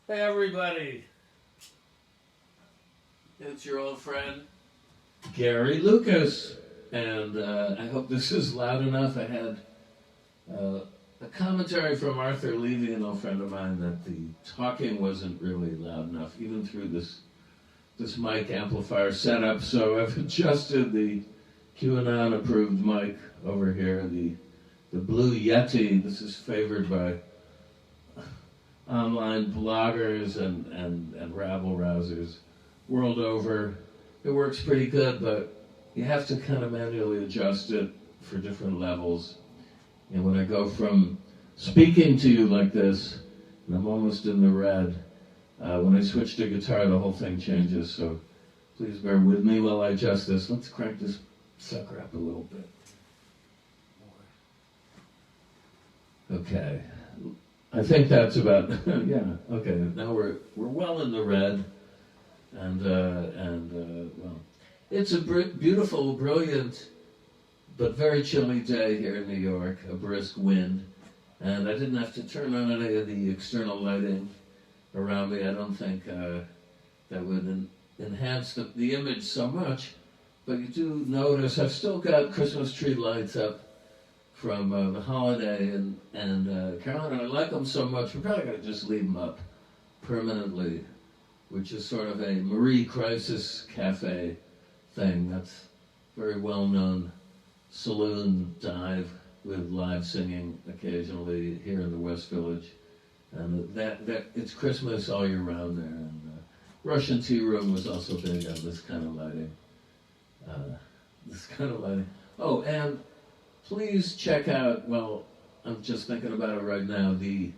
Hey everybody, it's your old friend Gary Lucas, and I hope this is loud enough. I had a commentary from Arthur Levy, an old friend of mine, that the talking wasn't really loud enough, even through this mic amplifier setup, so I've adjusted the QAnon approved mic over here, the Blue Yeti. This is favored by online bloggers and rabble-rousers world over. It works pretty good, but you have to kind of manually adjust it for different levels. And when I go from speaking to you like this, and I'm almost in the red, when I switch to guitar, the whole thing changes, so please bear with me while I adjust this. Let's crank this sucker up a little bit. Okay. I think that's about, yeah, okay, now we're well in the red, and well, it's a beautiful, brilliant, but very chilly day here in New York, a brisk wind, and I didn't have to turn on any of the external lighting around me. I don't think that would enhance the image so much, but you do notice I've still got Christmas tree lights up from the holiday, and Carolyn and I like them so much, we're probably going to just leave them up permanently, which is sort of a Marie Crisis Cafe thing. That's a very well-known saloon dive with live singing occasionally here in the West Village. And that it's Christmas all year round there. And Russian Tea Room was also big on this kind of lighting. Oh, and please check out, well, I'm just thinking about it right now, the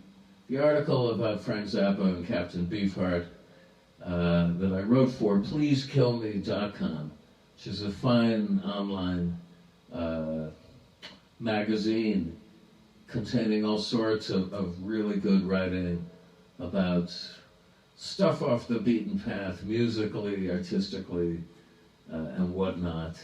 article about Frank Zappa and Captain Beefheart that I wrote for PleaseKillMe.com, which is a fine online magazine containing all sorts of really good writing about stuff off the beaten path, musically, artistically, and whatnot.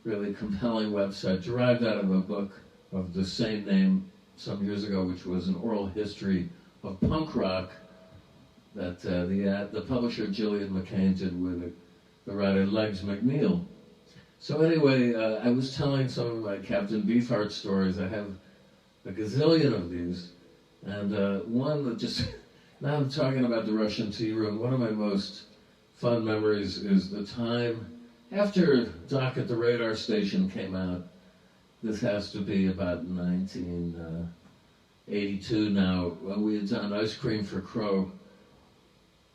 Really compelling website, derived out of a book of the same name some years ago, which was an oral history of punk rock that the publisher Gillian McCain did with the writer Legs McNeil. So anyway, I was telling some of my Captain Beefheart stories. I have a gazillion of these, and one that just, now I'm talking about the Russian Tea Room, one of my most fun memories is the time after Doc at the Radar Station came out. This has to be about 1982 now. We had done Ice Cream for Crow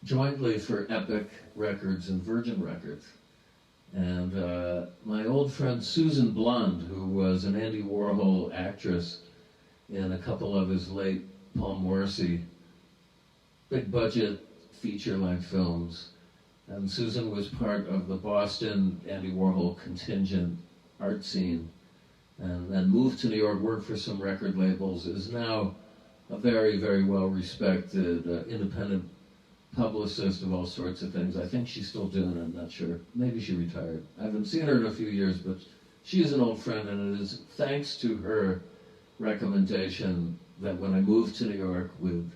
jointly for Epic Records and Virgin Records. And my old friend Susan Blund, who was an Andy Warhol actress in a couple of his late Paul Morrissey big budget feature-length films, and Susan was part of the Boston Andy Warhol contingent art scene, and then moved to New York, worked for some record labels, is now a very, very well-respected independent publicist of all sorts of things. I think she's still doing it, I'm not sure. Maybe she retired. I haven't seen her in a few years, but she is an old friend, and it is thanks to her recommendation that when I moved to New York with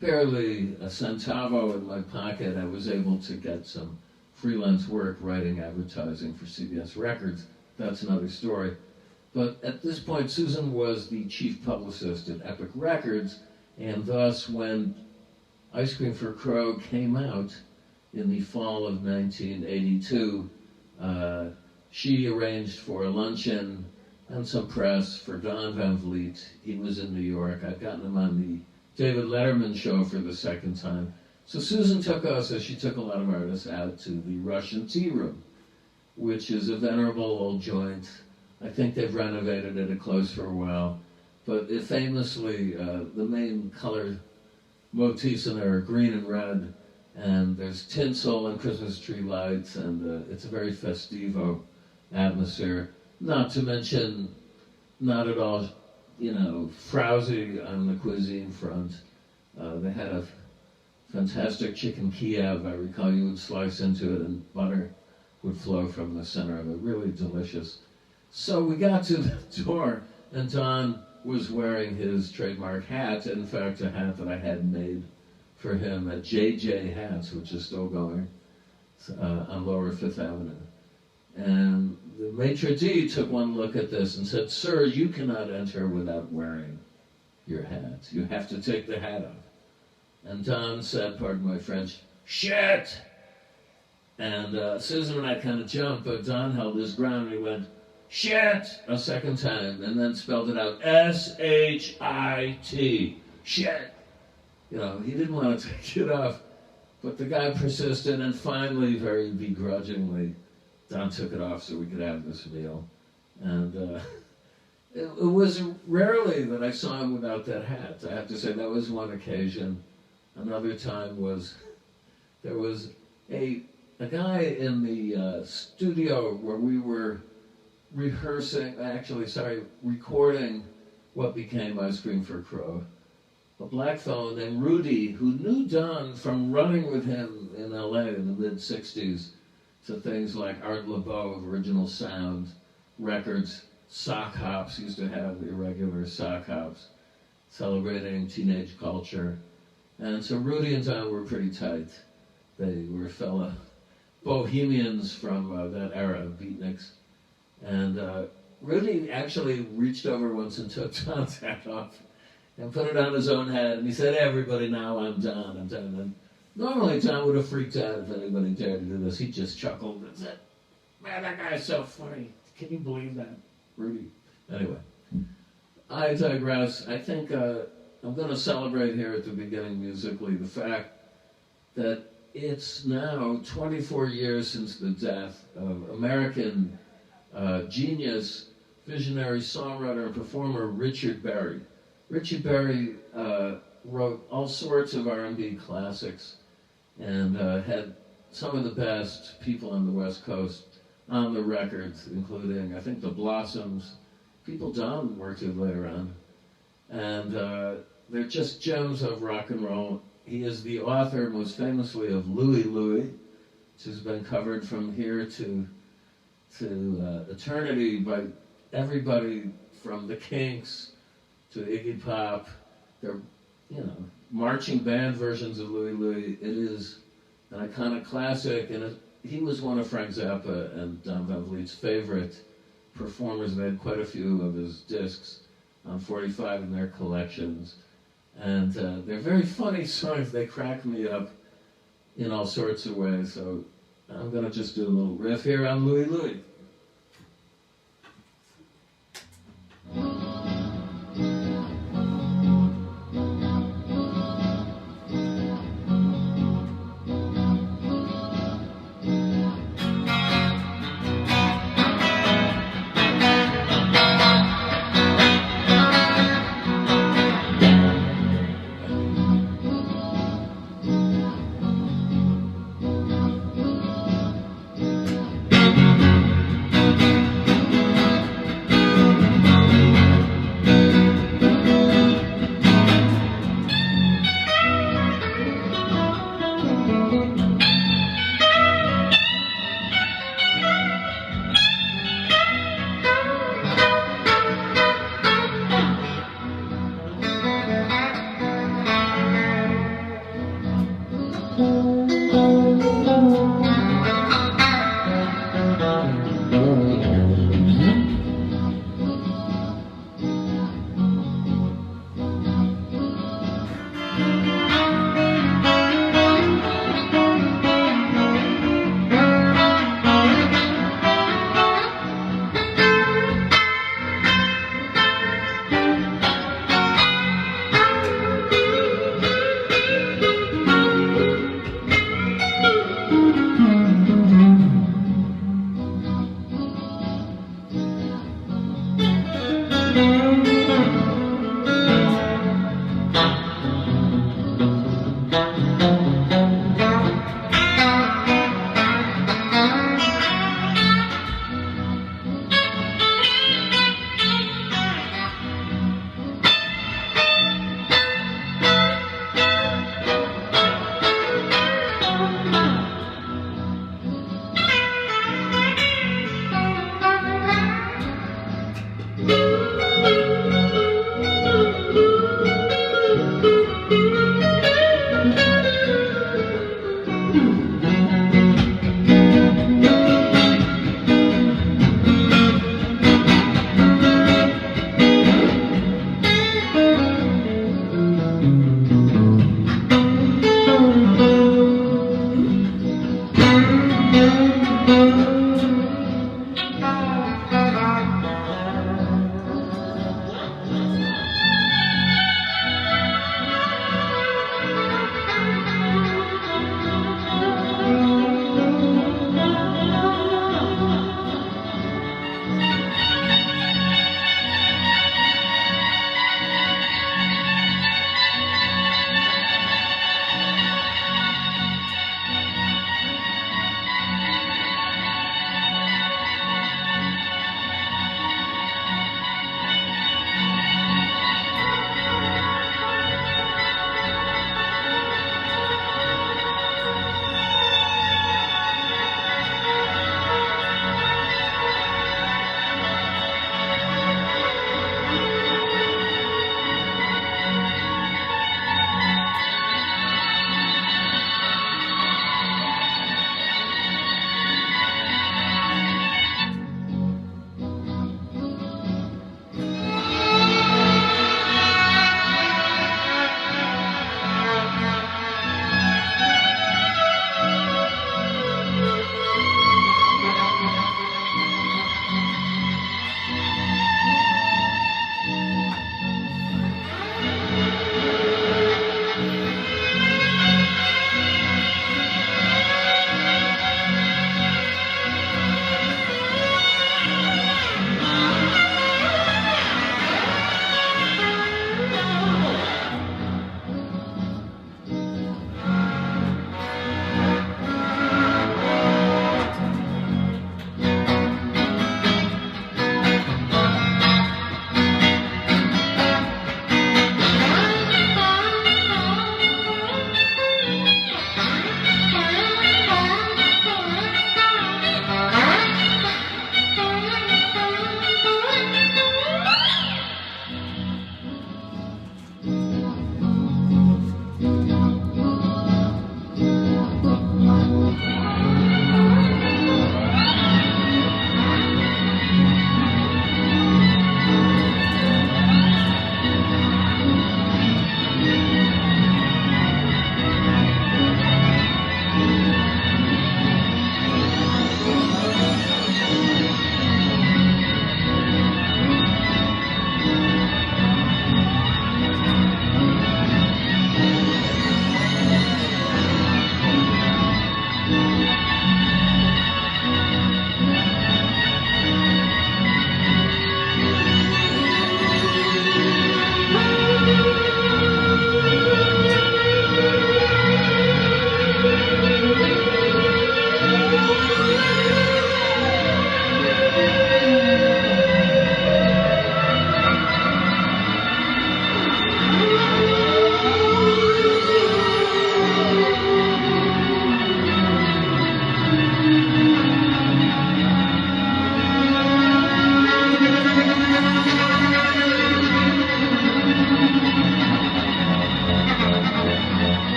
barely a centavo in my pocket, I was able to get some freelance work writing advertising for CBS Records. That's another story. But at this point, Susan was the chief publicist at Epic Records, and thus when Ice Cream for Crow came out in the fall of 1982, she arranged for a luncheon and some press for Don Van Vliet. He was in New York. I'd gotten him on the David Letterman show for the second time. So Susan took us, as she took a lot of artists, out to the Russian Tea Room, which is a venerable old joint. I think they've renovated it. It closed for a while. But it famously, the main color motifs in there are green and red, and there's tinsel and Christmas tree lights, and it's a very festivo atmosphere. Not to mention, not at all, frowsy on the cuisine front. They had a fantastic chicken Kiev. I recall you would slice into it and butter would flow from the center of it. Really delicious. So we got to the door, and Don was wearing his trademark hat, in fact, a hat that I had made for him at JJ Hats, which is still going on Lower Fifth Avenue. And the maitre d' took one look at this and said, "Sir, you cannot enter without wearing your hat. You have to take the hat off." And Don said, pardon my French, "Shit!" And Susan and I kind of jumped, but Don held his ground and he went, "Shit!" a second time, and then spelled it out, S-H-I-T, shit. You know, he didn't want to take it off, but the guy persisted, and finally, very begrudgingly, Don took it off so we could have this meal. And it was rarely that I saw him without that hat. I have to say, that was one occasion. Another time was, there was a guy in the studio where we were recording what became Ice Cream for Crow. A black fellow named Rudy, who knew Don from running with him in LA in the mid-60s to things like Art LeBeau of Original Sound Records, Sock Hops, used to have irregular sock hops, celebrating teenage culture. And so Rudy and Don were pretty tight. They were fellow bohemians from that era, beatniks. And Rudy actually reached over once and took Don's hat off and put it on his own head. And he said, "Everybody now, I'm Don, I'm Don." And normally Don would have freaked out if anybody dared to do this. He just chuckled and said, "Man, that guy's so funny. Can you believe that, Rudy?" Anyway, I digress. I think I'm going to celebrate here at the beginning musically the fact that it's now 24 years since the death of American genius, visionary songwriter and performer Richard Berry. Richard Berry wrote all sorts of R&B classics and had some of the best people on the West Coast on the records, including, I think, the Blossoms, people Don worked with later on. And they're just gems of rock and roll. He is the author, most famously, of Louie Louie, which has been covered from here to eternity by everybody from the Kinks to Iggy Pop. They're, marching band versions of Louie Louie. It is an iconic classic, and he was one of Frank Zappa and Don Van Vliet's favorite performers. They had quite a few of his discs on 45 in their collections. And they're very funny songs. They crack me up in all sorts of ways. So I'm going to just do a little riff here on Louie Louie.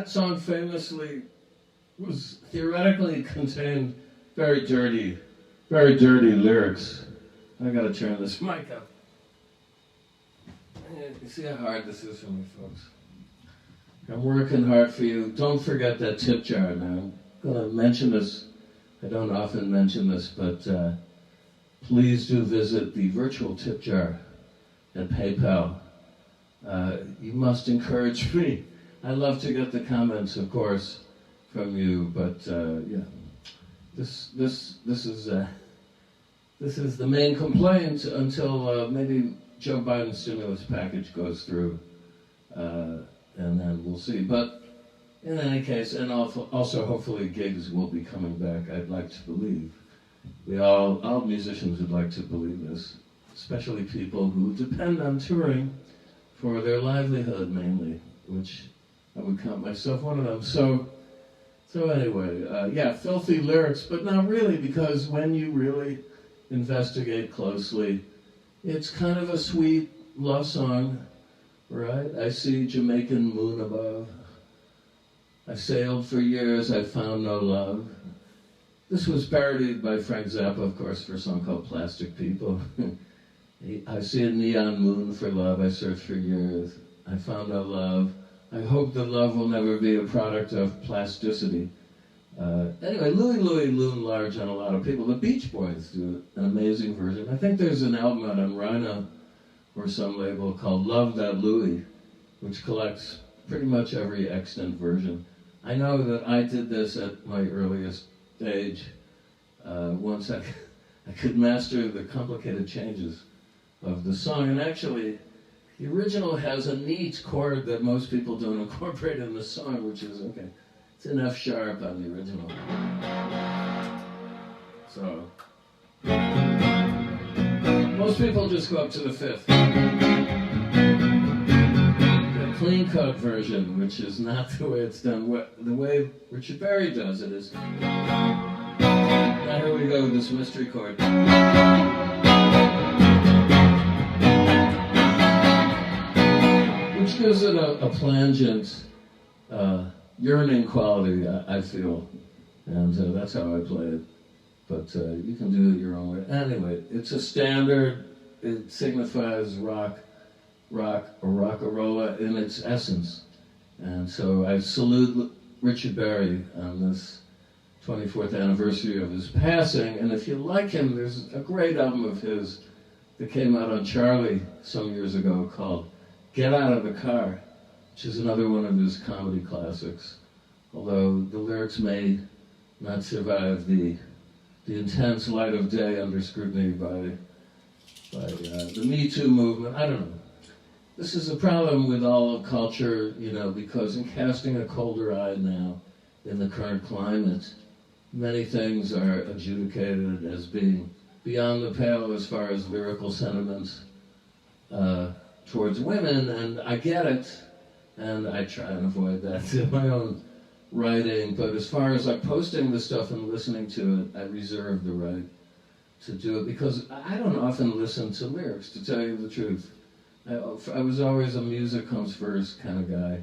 that song famously was theoretically contained very dirty lyrics. I gotta turn this mic up. You see how hard this is for me, folks? I'm working hard for you. Don't forget that tip jar now. I'm gonna mention this. I don't often mention this, but please do visit the virtual tip jar at PayPal. You must encourage me. I love to get the comments, of course, from you, but yeah, this is the main complaint until maybe Joe Biden's stimulus package goes through, and then we'll see. But in any case, and also hopefully gigs will be coming back. I'd like to believe. All musicians would like to believe this, especially people who depend on touring for their livelihood mainly, which I would count myself one of them. So anyway, yeah, filthy lyrics, but not really, because when you really investigate closely, it's kind of a sweet love song, right? I see Jamaican moon above. I sailed for years, I found no love. This was parodied by Frank Zappa, of course, for a song called Plastic People. I see a neon moon for love, I searched for years, I found no love. I hope that love will never be a product of plasticity. Anyway, Louie Louie loomed large on a lot of people. The Beach Boys do an amazing version. I think there's an album out on Rhino or some label called Love That Louie, which collects pretty much every extant version. I know that I did this at my earliest age. Once I could master the complicated changes of the song. And actually, the original has a neat chord that most people don't incorporate in the song, which is, okay, it's an F sharp on the original. So, most people just go up to the fifth. The clean cut version, which is not the way it's done, the way Richard Berry does it is, now here we go with this mystery chord. Which gives it a plangent, yearning quality, I feel. And that's how I play it. But you can do it your own way. Anyway, it's a standard. It signifies rock, or rock-a-rolla in its essence. And so I salute Richard Berry on this 24th anniversary of his passing. And if you like him, there's a great album of his that came out on Charlie some years ago called Get Out of the Car, which is another one of his comedy classics, although the lyrics may not survive the intense light of day under scrutiny by the Me Too movement. I don't know. This is a problem with all of culture, because in casting a colder eye now in the current climate, many things are adjudicated as being beyond the pale as far as lyrical sentiments towards women, and I get it, and I try and avoid that in my own writing, but as far as like posting the stuff and listening to it, I reserve the right to do it, because I don't often listen to lyrics, to tell you the truth. I was always a music comes first kind of guy.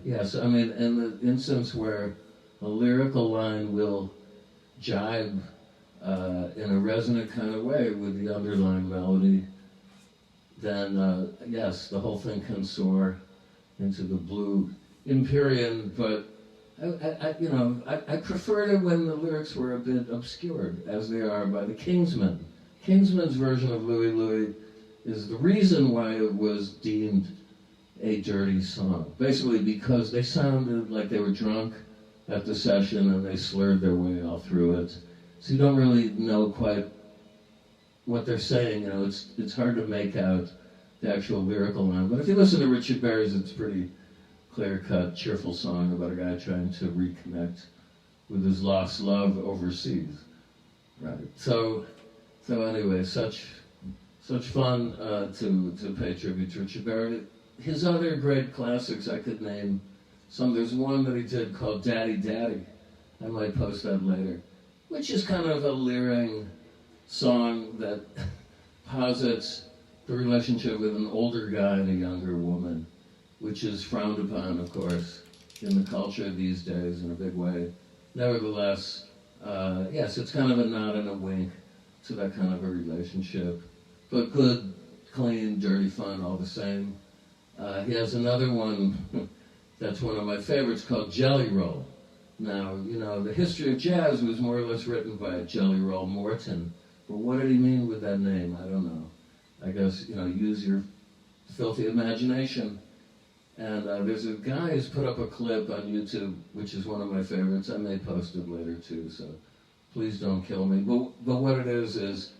Yes, I mean, in the instance where a lyrical line will jibe in a resonant kind of way with the underlying melody, then yes, the whole thing can soar into the blue Empyrean, but I preferred it when the lyrics were a bit obscured, as they are by the Kingsmen. Kingsmen's version of Louie Louie is the reason why it was deemed a dirty song. Basically because they sounded like they were drunk at the session and they slurred their way all through it. So you don't really know quite what they're saying, it's hard to make out the actual lyrical line. But if you listen to Richard Berry's, it's pretty clear-cut, cheerful song about a guy trying to reconnect with his lost love overseas. Right. So anyway, such fun to pay tribute to Richard Berry. His other great classics, I could name some. There's one that he did called Daddy Daddy. I might post that later, which is kind of a leering song that posits the relationship with an older guy and a younger woman, which is frowned upon, of course, in the culture these days in a big way. Nevertheless, yes, it's kind of a nod and a wink to that kind of a relationship, but good, clean, dirty fun all the same. He has another one that's one of my favorites called Jelly Roll. Now, you know, the history of jazz was more or less written by Jelly Roll Morton, but what did he mean with that name? I don't know. I guess, you know, use your filthy imagination. And there's a guy who's put up a clip on YouTube, which is one of my favorites. I may post it later too, so please don't kill me. But what it is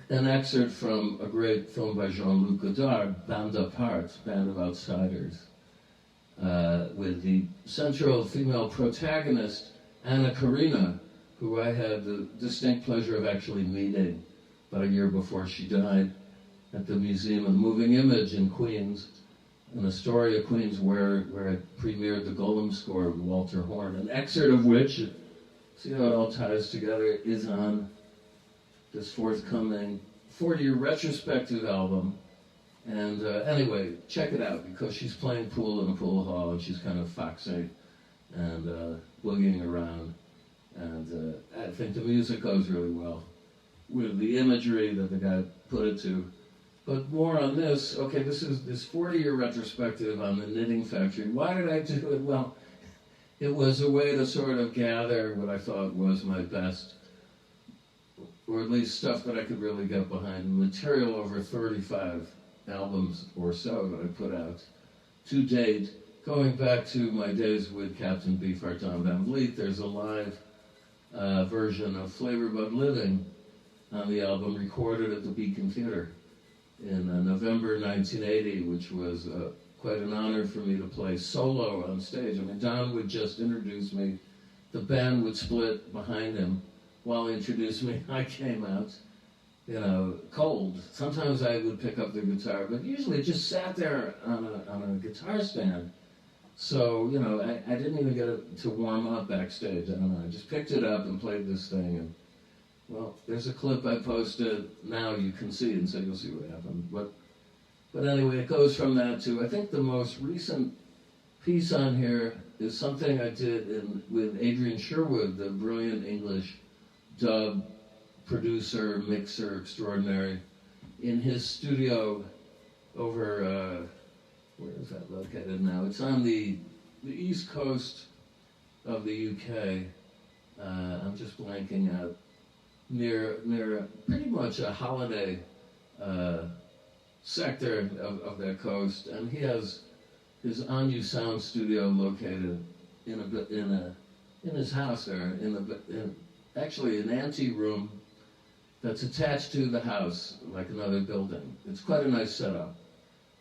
an excerpt from a great film by Jean-Luc Godard, Band Apart, Band of Outsiders, with the central female protagonist, Anna Karina, who I had the distinct pleasure of actually meeting about a year before she died at the Museum of the Moving Image in Queens, in Astoria, Queens, where it premiered the Golem score with Walter Horn, an excerpt of which, see how it all ties together, is on this forthcoming 40-year retrospective album. And anyway, check it out, because she's playing pool in a pool hall, and she's kind of foxy and boogieing around. And I think the music goes really well with the imagery that the guy put it to. But more on this, okay, this is this 40-year retrospective on the Knitting Factory. Why did I do it? Well, it was a way to sort of gather what I thought was my best, or at least stuff that I could really get behind, material over 35 albums or so that I put out to date. Going back to my days with Captain Beefheart Don Van Vliet, there's a live version of Flavor Bud Living on the album, recorded at the Beacon Theater in November 1980, which was quite an honor for me to play solo on stage. I mean, Don would just introduce me, the band would split behind him. While he introduced me, I came out, you know, cold. Sometimes I would pick up the guitar, but usually it just sat there on a guitar stand. So, you know, I didn't even get it to warm up backstage. I don't know, I just picked it up and played this thing, and well, there's a clip I posted. Now you can see, and so you'll see what happened. But anyway, it goes from that to, I think the most recent piece on here is something I did with Adrian Sherwood, the brilliant English dub producer, mixer extraordinary, in his studio over, where is that located now? It's on the east coast of the UK. I'm just blanking out. Near pretty much a holiday sector of that coast, and he has his Anu Sound Studio located in his house there, actually an ante-room that's attached to the house, like another building. It's quite a nice setup,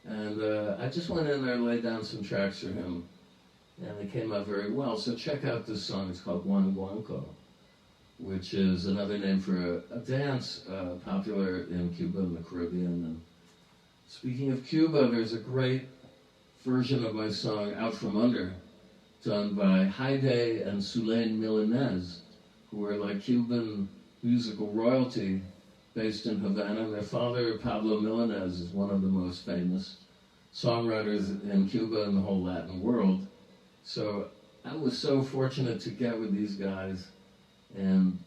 and I just went in there, laid down some tracks for him, and they came out very well. So check out this song. It's called Juan Wonka, which is another name for a dance popular in Cuba and the Caribbean. And speaking of Cuba, there's a great version of my song, Out From Under, done by Haide and Sulaine Milanez, who are like Cuban musical royalty based in Havana. Their father, Pablo Milanez, is one of the most famous songwriters in Cuba and the whole Latin world. So I was so fortunate to get with these guys, and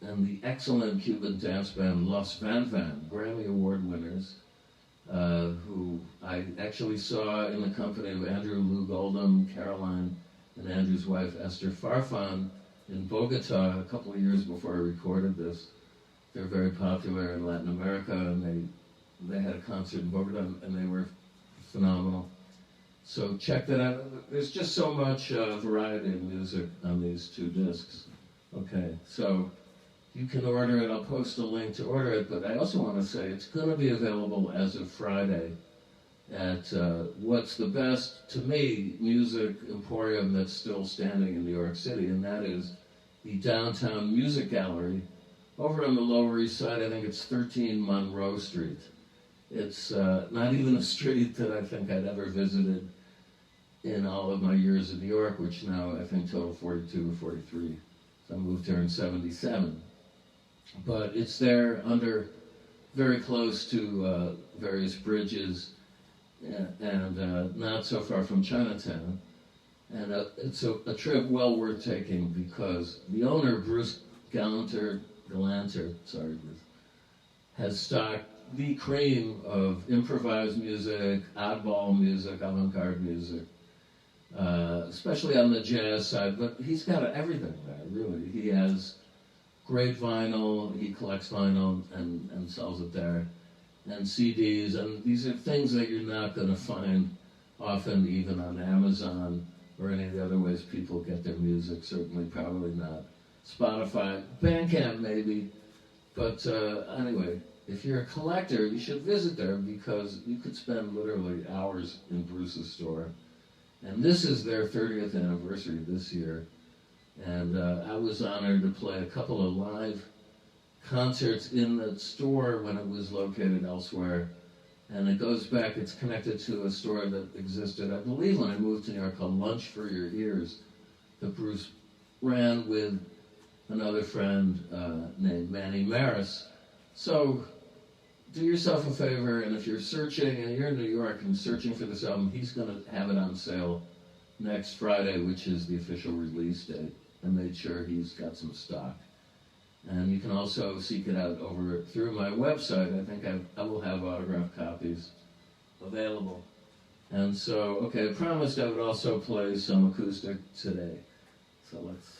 the excellent Cuban dance band Los Van Van, Grammy Award winners, who I actually saw in the company of Andrew Lou Goldham, Caroline, and Andrew's wife Esther Farfan in Bogota a couple of years before I recorded this. They're very popular in Latin America, and they had a concert in Bogota, and they were phenomenal. So check that out. There's just so much variety of music on these two discs. Okay, so you can order it. I'll post a link to order it, but I also want to say it's going to be available as of Friday at what's the best, to me, music emporium that's still standing in New York City, and that is the Downtown Music Gallery over on the Lower East Side. I think it's 13 Monroe Street. It's not even a street that I think I'd ever visited in all of my years in New York, which now I think total 42 or 43. So I moved here in 77. But it's there under, very close to various bridges, and not so far from Chinatown. And it's a trip well worth taking because the owner, Bruce Galanter, sorry, Bruce, has stocked the cream of improvised music, oddball music, avant-garde music, especially on the jazz side, but he's got everything there, really. He has great vinyl, he collects vinyl and sells it there, and CDs, and these are things that you're not going to find often even on Amazon or any of the other ways people get their music, certainly probably not. Spotify, Bandcamp maybe, but anyway, if you're a collector, you should visit there because you could spend literally hours in Bruce's store. And this is their 30th anniversary this year. And I was honored to play a couple of live concerts in the store when it was located elsewhere. And it goes back, it's connected to a store that existed, I believe, when I moved to New York, called Lunch for Your Ears, that Bruce ran with another friend named Manny Maris. So do yourself a favor, and if you're searching, and you're in New York and searching for this album, he's going to have it on sale next Friday, which is the official release date. I made sure he's got some stock. And you can also seek it out over through my website. I think I will have autographed copies available. And so, okay, I promised I would also play some acoustic today. So let's see.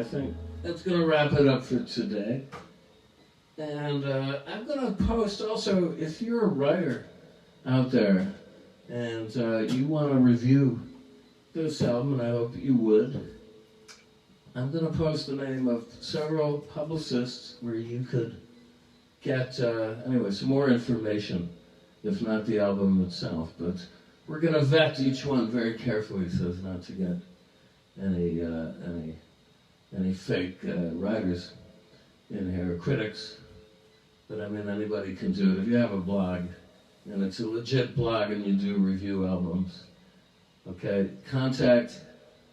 I think that's going to wrap it up for today. And I'm going to post also, if you're a writer out there and you want to review this album, and I hope you would, I'm going to post the name of several publicists where you could get, anyway, some more information, if not the album itself. But we're going to vet each one very carefully so as not to get any fake writers in here, critics. But I mean, anybody can do it. If you have a blog, and it's a legit blog and you do review albums, okay, contact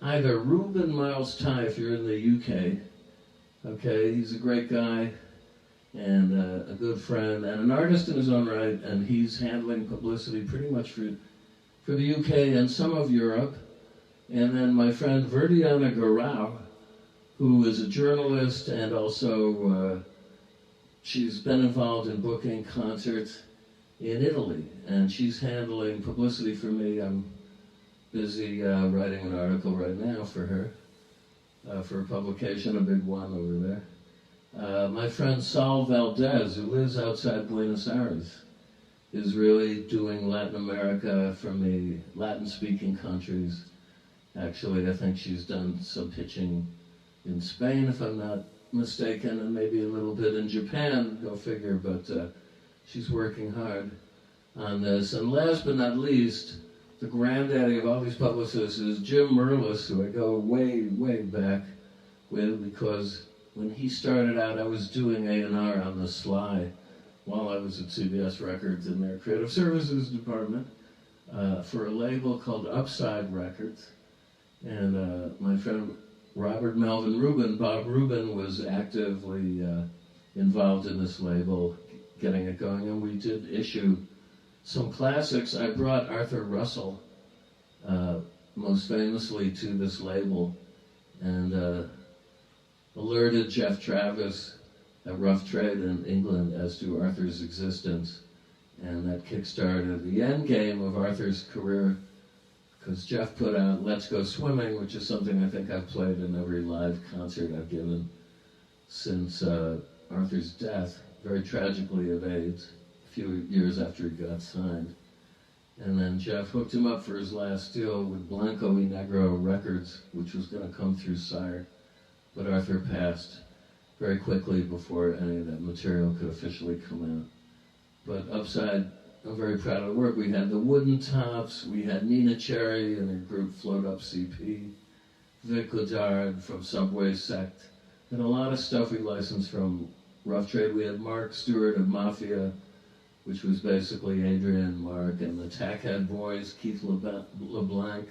either Ruben Miles Ty if you're in the UK, okay, he's a great guy and a good friend and an artist in his own right, and he's handling publicity pretty much for the UK and some of Europe. And then my friend Verdiana Garau, who is a journalist and also she's been involved in booking concerts in Italy, and she's handling publicity for me. I'm busy writing an article right now for her, for a publication, a big one over there. My friend Saul Valdez, who lives outside Buenos Aires, is really doing Latin America for me, Latin-speaking countries. Actually, I think she's done some pitching in Spain, if I'm not mistaken, and maybe a little bit in Japan, go figure, but she's working hard on this. And last but not least, the granddaddy of all these publicists is Jim Merlis, who I go way, way back with, because when he started out, I was doing A&R on the sly while I was at CBS Records in their creative services department for a label called Upside Records. And my friend Robert Melvin Rubin, Bob Rubin, was actively involved in this label, getting it going, and we did issue some classics. I brought Arthur Russell, most famously, to this label, and alerted Jeff Travis at Rough Trade in England as to Arthur's existence, and that kickstarted the end game of Arthur's career, because Jeff put out Let's Go Swimming, which is something I think I've played in every live concert I've given since Arthur's death, very tragically of AIDS, a few years after he got signed. And then Jeff hooked him up for his last deal with Blanco y Negro Records, which was going to come through Sire, but Arthur passed very quickly before any of that material could officially come out. But Upside, I'm very proud of the work. We had the Wooden Tops, we had Nina Cherry and her group Float Up CP, Vic Godard from Subway Sect, and a lot of stuff we licensed from Rough Trade. We had Mark Stewart of Mafia, which was basically Adrian, Mark, and the Tackhead Boys, Keith LeBlanc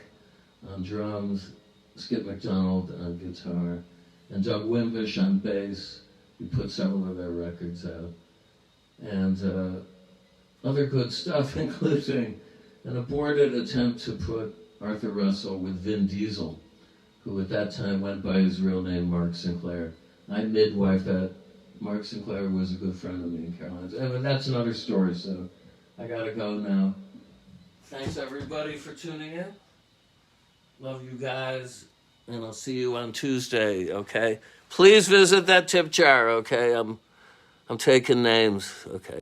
on drums, Skip McDonald on guitar, and Doug Wimbish on bass. We put several of their records out. And other good stuff, including an aborted attempt to put Arthur Russell with Vin Diesel, who at that time went by his real name, Mark Sinclair. I midwifed that. Mark Sinclair was a good friend of me in Caroline's. But that's another story, so I gotta go now. Thanks everybody for tuning in. Love you guys, and I'll see you on Tuesday, okay? Please visit that tip jar, okay? I'm taking names, okay?